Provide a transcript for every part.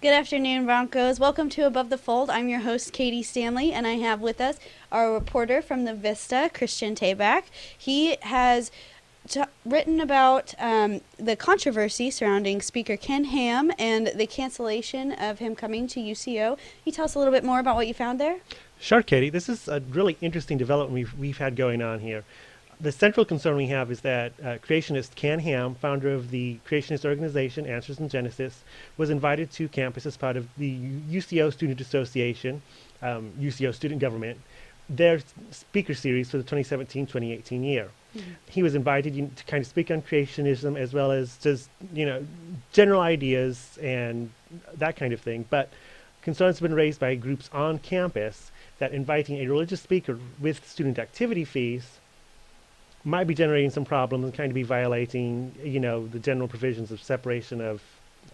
Good afternoon, Broncos. Welcome to Above the Fold. I'm your host, Katie Stanley, and I have with us our reporter from the Vista, Christian Tabak. He has written about the controversy surrounding Speaker Ken Ham and the cancellation of him coming to UCO. Can you tell us a little bit more about what you found there? Sure, Katie. This is a really interesting development we've had going on here. The central concern we have is that creationist Ken Ham, founder of the creationist organization Answers in Genesis, was invited to campus as part of the UCO Student Association, UCO Student Government, their speaker series for the 2017-2018 year. He was invited to kind of speak on creationism as well as just, general ideas and that kind of thing. But concerns have been raised by groups on campus that inviting a religious speaker with student activity fees might be generating some problems and kind of be violating, the general provisions of separation of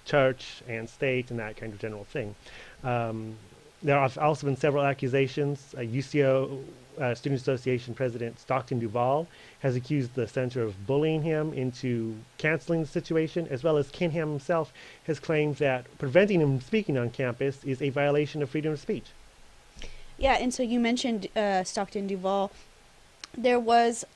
church and state and that kind of general thing. There have also been several accusations. UCO Student Association President Stockton Duvall has accused the center of bullying him into canceling the situation, as well as Ken Ham himself has claimed that preventing him from speaking on campus is a violation of freedom of speech. Yeah, and so you mentioned Stockton Duvall. There was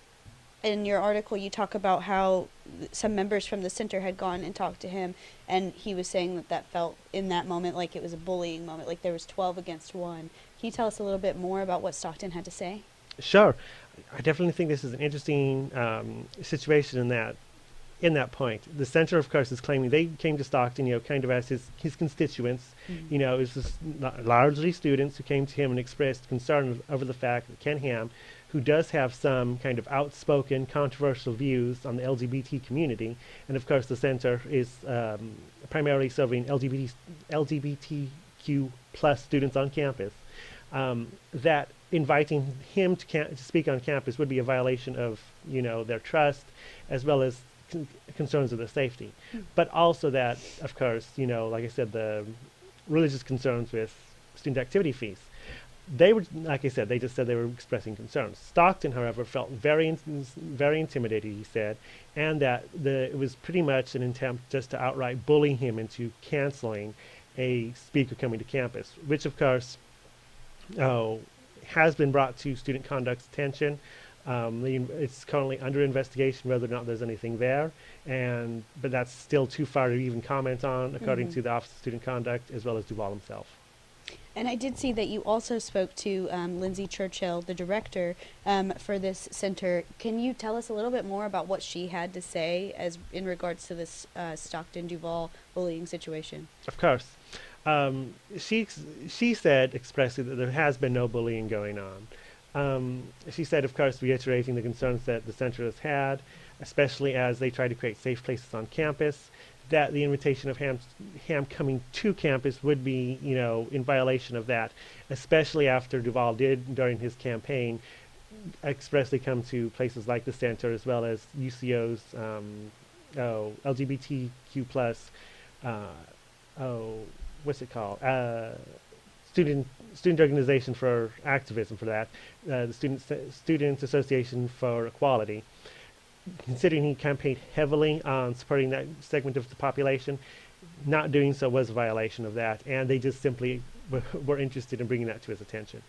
in your article, you talk about how some members from the center had gone and talked to him, and he was saying that felt in that moment like it was a bullying moment, like there was 12 against 1. Can you tell us a little bit more about what Stockton had to say? Sure. I definitely think this is an interesting situation in that point. The center, of course, is claiming they came to Stockton, kind of as his constituents. It was just largely students who came to him and expressed concern over the fact that Ken Ham, who does have some kind of outspoken, controversial views on the LGBT community, and of course the center is primarily serving LGBTQ plus students on campus, that inviting him to speak on campus would be a violation of, their trust, as well as concerns of their safety. But also that, of course, like I said, the religious concerns with student activity fees. They were, like I said, they just said they were expressing concerns. Stockton, however, felt very intimidated, he said, and that it was pretty much an attempt just to outright bully him into canceling a speaker coming to campus, which, of course, has been brought to student conduct's attention. It's currently under investigation whether or not there's anything there, but that's still too far to even comment on, according to the Office of Student Conduct, as well as Duvall himself. And I did see that you also spoke to Lindsay Churchill, the director for this center. Can you tell us a little bit more about what she had to say as in regards to this Stockton Duvall bullying situation? Of course. She said expressly that there has been no bullying going on. She said, of course, reiterating the concerns that the center has had, especially as they try to create safe places on campus, that the invitation of Ham coming to campus would be, in violation of that, especially after Duvall did, during his campaign, expressly come to places like the center, as well as UCO's LGBTQ plus, what's it called? Student Organization for Activism for that, the Students Association for Equality. Considering he campaigned heavily on supporting that segment of the population, not doing so was a violation of that, and they just simply were interested in bringing that to his attention.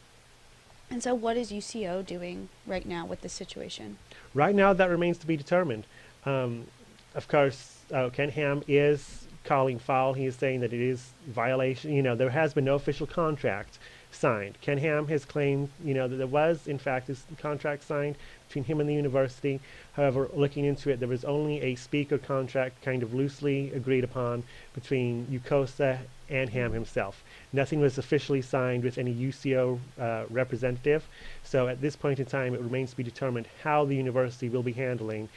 And so what is UCO doing right now with this situation? Right now, that remains to be determined. Of course, Ken Ham is calling foul. He is saying that it is violation. There has been no official contract signed. Ken Ham has claimed, that there was, in fact, this contract signed between him and the university. However, looking into it, there was only a speaker contract kind of loosely agreed upon between UCOSA and Ham himself. Nothing was officially signed with any UCO representative. So at this point in time, it remains to be determined how the university will be handling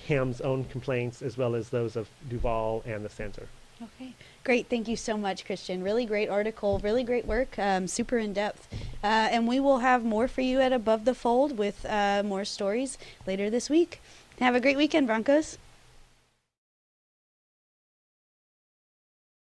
Ham's own complaints as well as those of Duvall and the center. Okay, great. Thank you so much, Christian. Really great article, really great work, super in depth. And we will have more for you at Above the Fold with more stories later this week. Have a great weekend, Broncos.